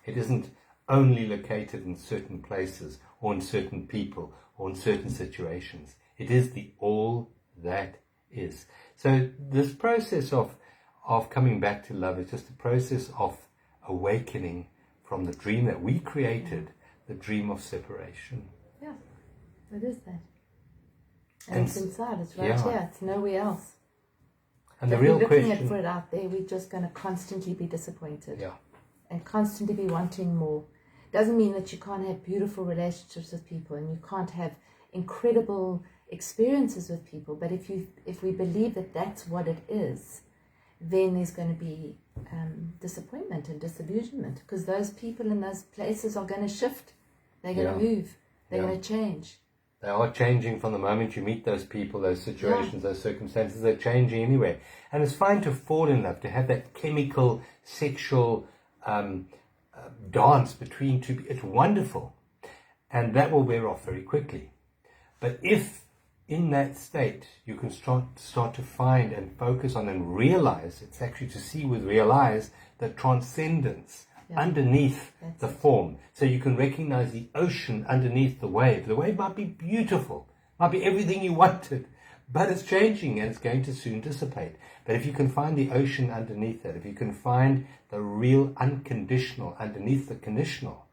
It isn't only located in certain places or in certain people or in certain situations. It is the all that is. So this process of coming back to love is just a process of awakening from the dream that we created, the dream of separation. Yeah, it is that. And it's inside, it's right here, it's nowhere else. And if the real we're looking question, for it out there, we're just going to constantly be disappointed. Yeah. And constantly be wanting more. Doesn't mean that you can't have beautiful relationships with people and you can't have incredible experiences with people. But if we believe that that's what it is, then there's going to be disappointment and disillusionment, because those people in those places are going to shift. They're going to move. They're going to change. They are changing from the moment you meet those people, those situations, those circumstances. They're changing anyway. And it's fine to fall in love, to have that chemical, sexual dance between two people. It's wonderful. And that will wear off very quickly. But if in that state you can start to find and focus on and realize, it's actually to see with real eyes, the transcendence underneath the form. So you can recognize the ocean underneath the wave. The wave might be beautiful, might be everything you wanted, but it's changing and it's going to soon dissipate. But if you can find the ocean underneath that, if you can find the real unconditional underneath the conditional,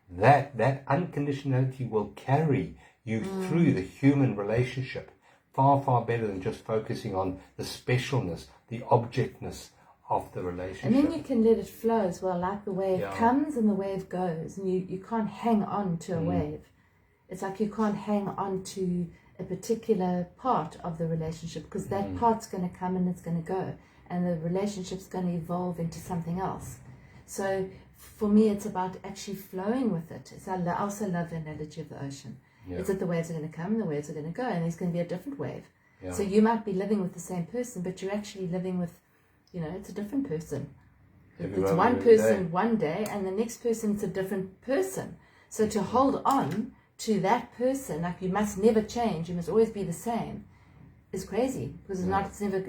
that unconditionality will carry you through the human relationship far, far better than just focusing on the specialness, the objectness of the relationship. And then you can let it flow as well, like the wave comes and the wave goes, and you can't hang on to a wave. It's like you can't hang on to a particular part of the relationship, because that part's going to come and it's going to go, and the relationship's going to evolve into something else. So for me, it's about actually flowing with it. I also love the analogy of the ocean. It's that the waves are going to come and the waves are going to go, and there's going to be a different wave. So you might be living with the same person, but you're actually living with, it's a different person. It's one person one day, and the next person it's a different person. So to hold on to that person, like you must never change, you must always be the same, is crazy, because it's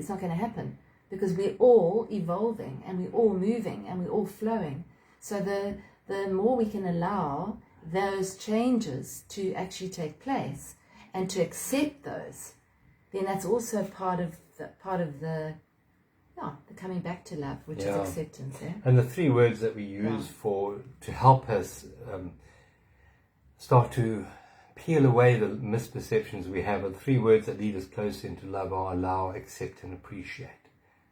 not going to happen, because we're all evolving and we're all moving and we're all flowing. So the more we can allow those changes to actually take place and to accept those, then that's also part of the coming back to love, which is acceptance. And the three words that we use to help us start to peel away the misperceptions we have are the three words that lead us closer into love: are allow, accept, and appreciate.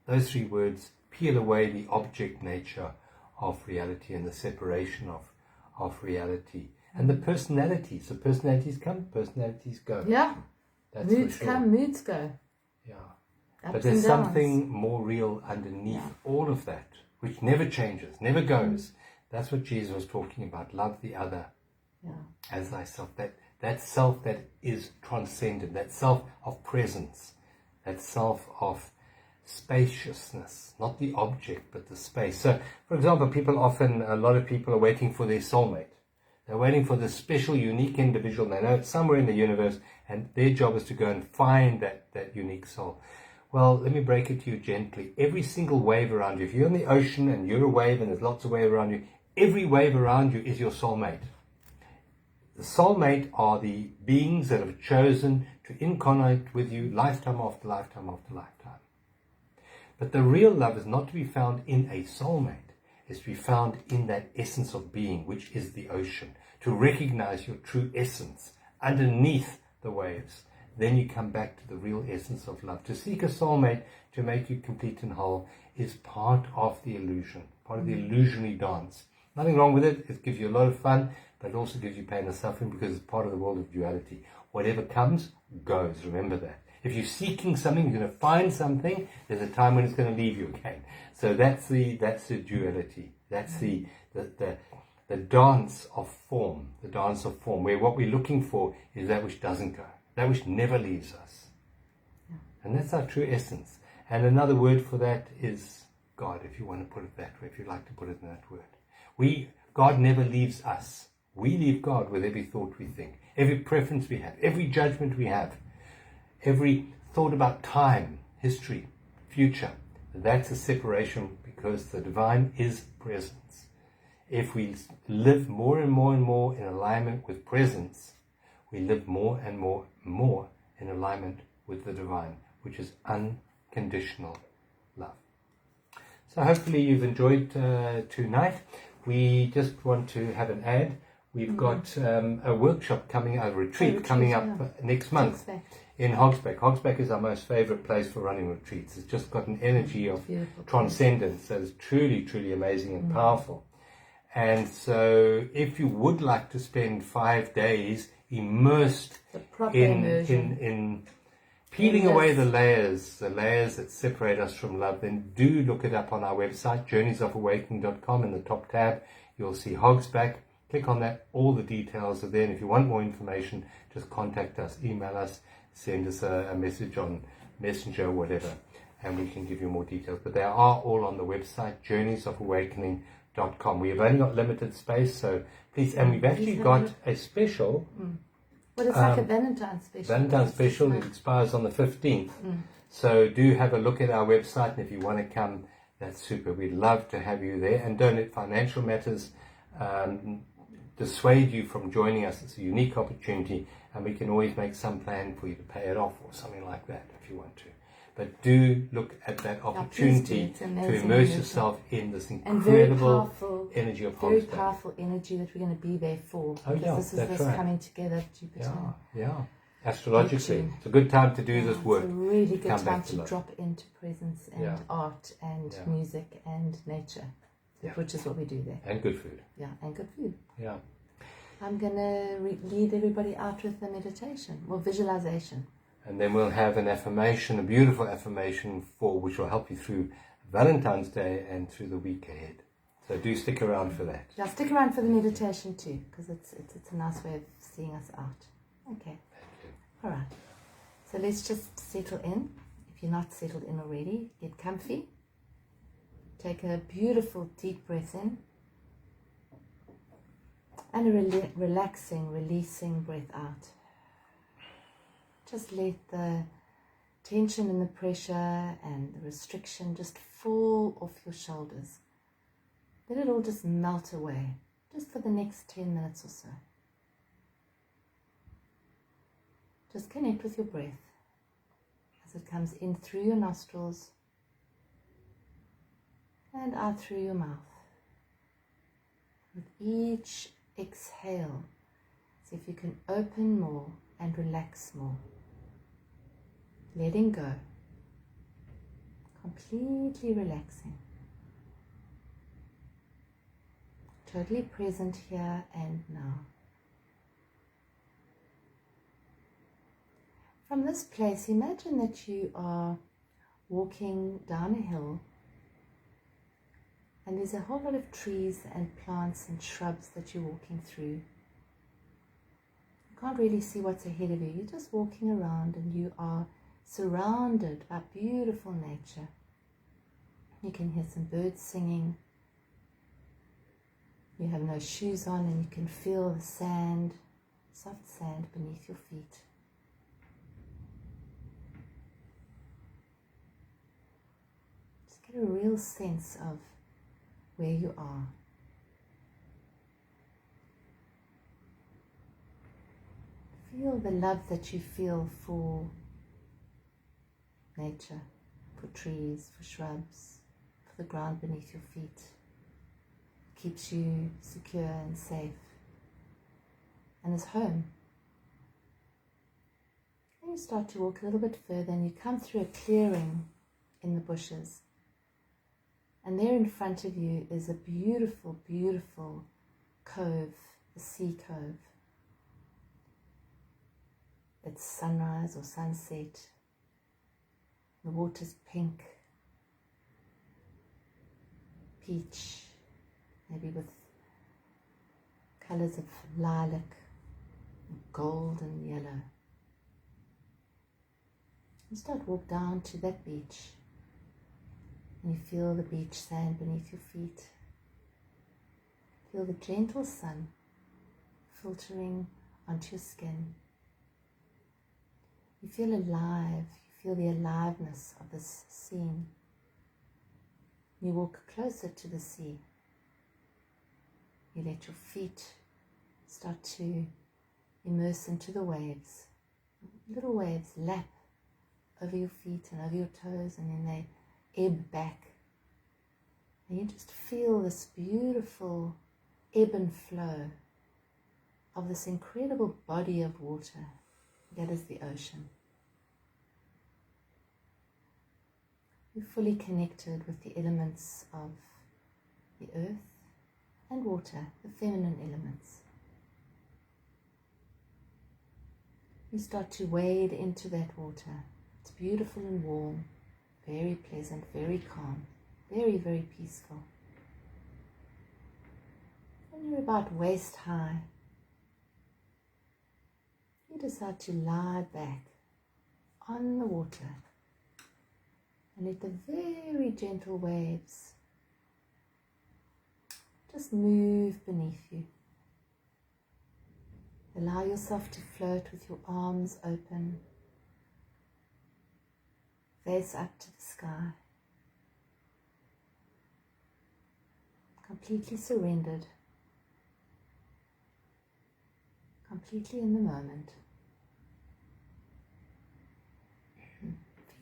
Those three words peel away the object nature of reality and the separation of reality. And the personalities. So personalities come, personalities go. Yeah. That's moods for sure. come, moods go. Yeah. Ups But there's and downs. something more real underneath all of that, which never changes, never goes. That's what Jesus was talking about. Love the other as thyself. That self that is transcendent, that self of presence, that self of spaciousness, not the object, but the space. So, for example, a lot of people are waiting for their soulmate. They're waiting for this special, unique individual. They know it's somewhere in the universe, and their job is to go and find that unique soul. Well, let me break it to you gently. Every single wave around you, if you're in the ocean and you're a wave and there's lots of wave around you, every wave around you is your soulmate. The soulmate are the beings that have chosen to incarnate with you lifetime after lifetime after lifetime. But the real love is not to be found in a soulmate. It's to be found in that essence of being, which is the ocean. To recognize your true essence underneath the waves. Then you come back to the real essence of love. To seek a soulmate to make you complete and whole is part of the illusion, part of the illusionary dance. Nothing wrong with it. It gives you a lot of fun, but it also gives you pain and suffering because it's part of the world of duality. Whatever comes, goes. Remember that. If you're seeking something, you're going to find something. There's a time when it's going to leave you again. So that's the duality. That's the dance of form. The dance of form, where what we're looking for is that which doesn't go, that which never leaves us. And that's our true essence. And another word for that is God, if you want to put it that way, if you like to put it in that word. God never leaves us. We leave God with every thought we think, every preference we have, every judgment we have. every thought about time, history, future, that's a separation, because the divine is presence. If we live more and more and more in alignment with presence, we live more and more in alignment with the divine, which is unconditional love. So hopefully you've enjoyed tonight. We just want to have an ad. We've got a workshop coming, a retreat coming up next month in Hogsback. Hogsback is our most favorite place for running retreats. It's just got an energy of transcendence that is truly, truly amazing and powerful. And so if you would like to spend 5 days immersed in peeling away the layers that separate us from love, then do look it up on our website, journeysofawakening.com. In the top tab, you'll see Hogsback. Click on that. All the details are there. And if you want more information, just contact us, email us, send us a message on Messenger or whatever, and we can give you more details. But they are all on the website, journeysofawakening.com. We have only got limited space, so please. And we've actually got a special. Well, it's like a Valentine's special. Valentine's special. It expires on the 15th. So do have a look at our website, and if you want to come, that's super. We'd love to have you there. And don't let financial matters dissuade you from joining us. It's a unique opportunity, and we can always make some plan for you to pay it off or something like that if you want to. But do look at that opportunity to immerse yourself in this incredible energy of very Hogsback. powerful energy that we're going to be there for. Oh, yeah, this is that's this right. coming together, Jupiter. Yeah. Astrologically, it's a good time to do this work. It's a really good Come time back to to love. drop into presence and art and music and nature, which is what we do there. And good food. Yeah, and good food. Yeah. I'm going to lead everybody out with the meditation or visualization. And then we'll have an affirmation, a beautiful affirmation which will help you through Valentine's Day and through the week ahead. So do stick around for that. Yeah, stick around for the meditation too, because it's a nice way of seeing us out. Okay. All right. So let's just settle in. If you're not settled in already, get comfy. Take a beautiful deep breath in. And a relaxing, releasing breath out. Just let the tension and the pressure and the restriction just fall off your shoulders. Let it all just melt away, just for the next 10 minutes or so. Just connect with your breath as it comes in through your nostrils and out through your mouth. With each exhale, see if you can open more and relax more. Letting go, completely relaxing, totally present here and now. From this place, imagine that you are walking down a hill and there's a whole lot of trees and plants and shrubs that you're walking through. You can't really see what's ahead of you. You're just walking around and you are surrounded by beautiful nature. You can hear some birds singing. You have no shoes on and you can feel the sand, soft sand beneath your feet. Just get a real sense of where you are. Feel the love that you feel for nature, for trees, for shrubs, for the ground beneath your feet. Keeps you secure and safe and is home. And you start to walk a little bit further and you come through a clearing in the bushes. And there in front of you is a beautiful, beautiful cove, a sea cove. It's sunrise or sunset. The water's pink, peach, maybe with colors of lilac, gold and yellow. You start walk down to that beach and you feel the beach sand beneath your feet. Feel the gentle sun filtering onto your skin. You feel alive, you feel the aliveness of this scene. You walk closer to the sea. You let your feet start to immerse into the waves. Little waves lap over your feet and over your toes, and then they ebb back. And you just feel this beautiful ebb and flow of this incredible body of water that is the ocean. You're fully connected with the elements of the earth and water, the feminine elements. You start to wade into that water. It's beautiful and warm, very pleasant, very calm, very, very peaceful. And you're about waist high. You decide to lie back on the water and let the very gentle waves just move beneath you. Allow yourself to float with your arms open, face up to the sky, completely surrendered, completely in the moment,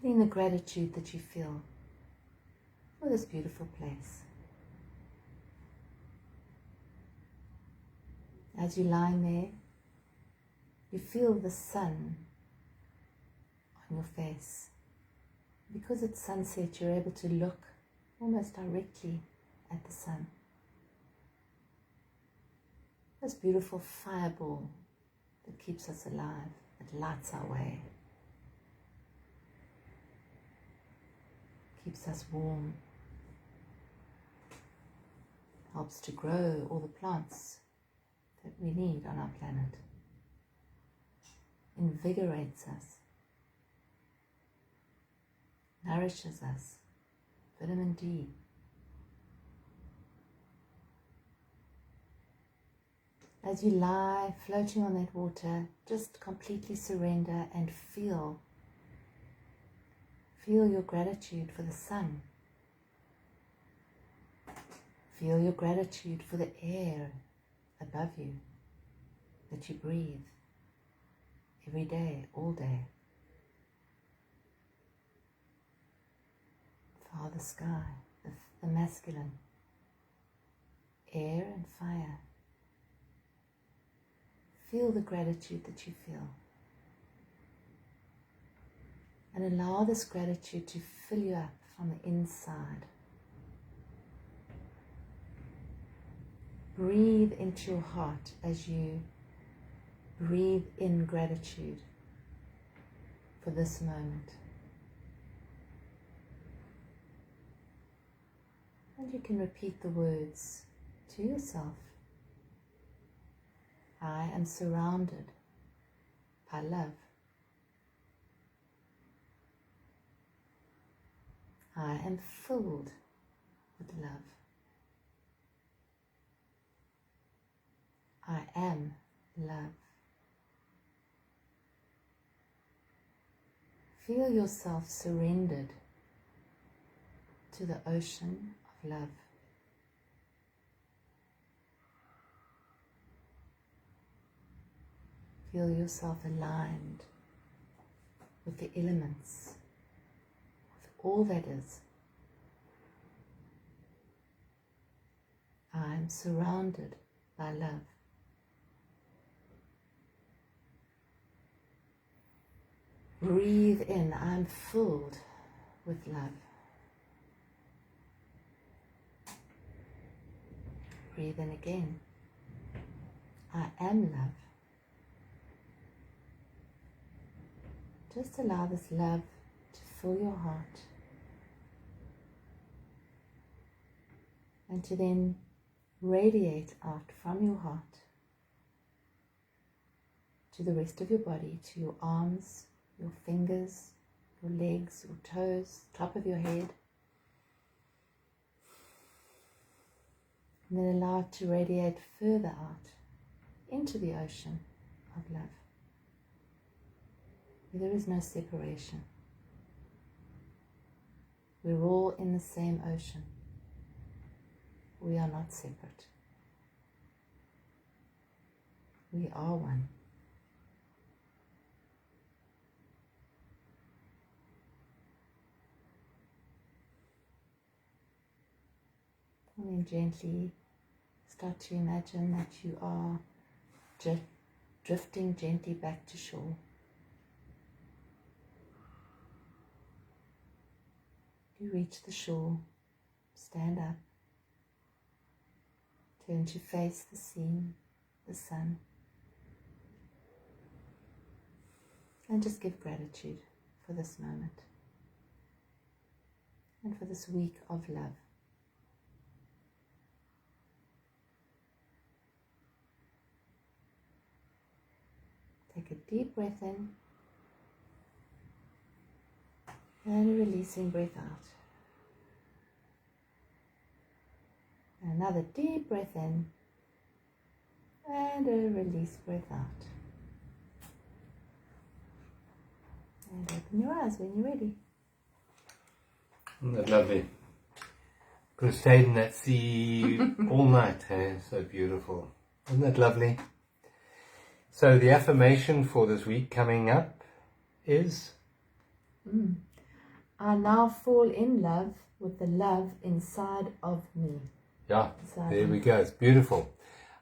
feeling the gratitude that you feel for this beautiful place. As you're lying there, you feel the sun on your face. Because it's sunset, you're able to look almost directly at the sun. This beautiful fireball that keeps us alive, that lights our way, keeps us warm, helps to grow all the plants that we need on our planet, invigorates us, nourishes us, vitamin D. As you lie floating on that water, just completely surrender and feel your gratitude for the sun. Feel your gratitude for the air above you that you breathe every day, all day. Father Sky, the masculine, air and fire. Feel the gratitude that you feel. And allow this gratitude to fill you up from the inside. Breathe into your heart as you breathe in gratitude for this moment. And you can repeat the words to yourself. I am surrounded by love. I am filled with love. I am love. Feel yourself surrendered to the ocean of love. Feel yourself aligned with the elements, with all that is. I am surrounded by love. Breathe in, I am filled with love. Breathe in again. I am love. Just allow this love to fill your heart and to then radiate out from your heart to the rest of your body, to your arms, your fingers, your legs, your toes, top of your head. And then allow it to radiate further out into the ocean of love. where there is no separation. We're all in the same ocean. We are not separate. We are one. And then gently start to imagine that you are drifting gently back to shore. You reach the shore, stand up, turn to face the scene, the sun, and just give gratitude for this moment and for this week of love. Take a deep breath in and a releasing breath out. Another deep breath in and a release breath out. And open your eyes when you're ready. Isn't that lovely? Could have stayed in that sea all night, hey? So beautiful. Isn't that lovely? So the affirmation for this week coming up is? I now fall in love with the love inside of me. Yeah, there we go. It's beautiful.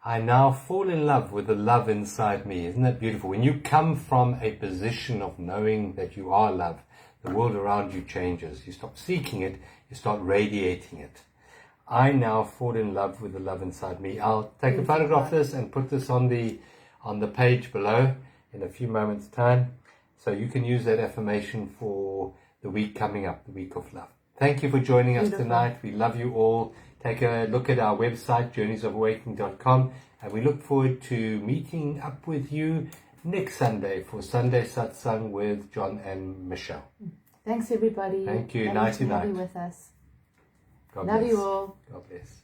I now fall in love with the love inside me. Isn't that beautiful? When you come from a position of knowing that you are love, the world around you changes. You stop seeking it, you start radiating it. I now fall in love with the love inside me. I'll take a photograph of this and put this on the page below in a few moments' time. So you can use that affirmation for the week coming up, the week of love. Thank you for joining us tonight. We love you all. Take a look at our website, journeysofawakening.com, and we look forward to meeting up with you next Sunday for Sunday Satsang with John and Michelle. Thanks, everybody. Thank you. Lovely Nighty to have night. you with us. God Love bless. you all. God bless.